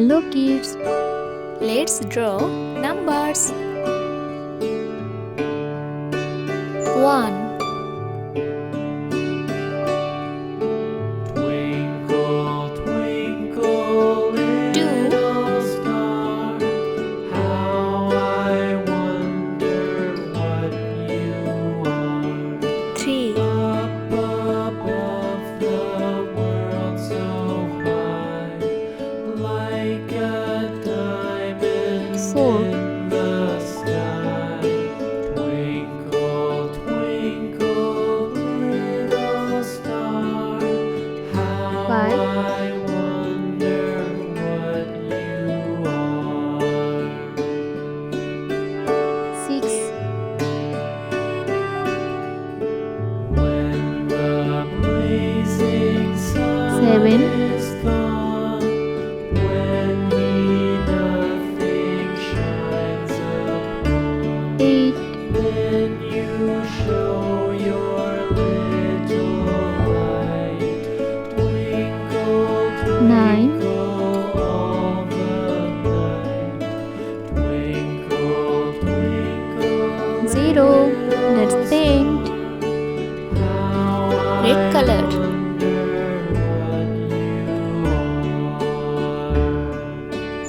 Hello kids, Let's draw numbers. 1, Twinkle, twinkle, 2, little star, how I wonder what you are. 3, Up above the world so high, like a diamond 4, in the sky. Twinkle, twinkle, little star, how 5, I wonder what you are. 6, When the blazing sun 7, is gone, when nothing shines upon, 8, then you show your little light. Twinkle, 9, twinkle all the night. Twinkle, twinkle, 0. Let's little paint. star, how red I color. wonder what you are.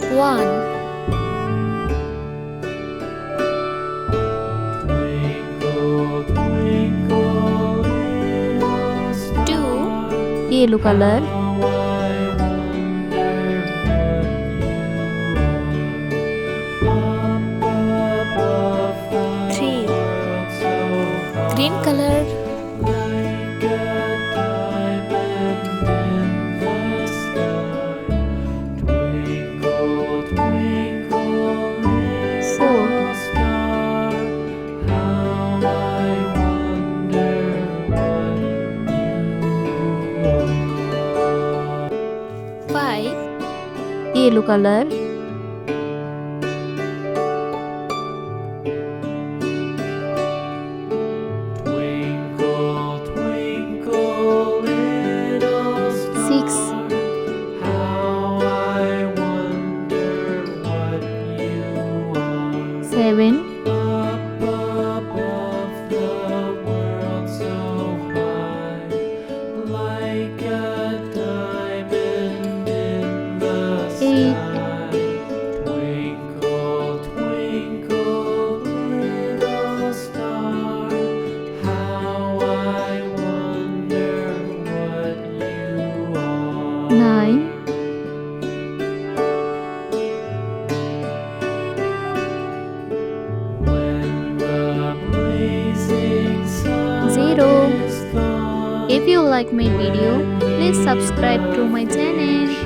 1, Twinkle, twinkle, little 2, star, Yellow color, how I wonder what you are. Up above the 3, world so green high, color. like a diamond in the sky. Twinkle, twinkle, 4, little star, how I wonder what you are. 5, yellow color, Twinkle, twinkle, little 6, star, how I wonder what you are. 7, Up above the world so high, like a diamond in the 8, sky. Twinkle, twinkle, little star, how I wonder what you are. 9, When the blazing sun 0. is gone, If you like my video, please subscribe to my channel.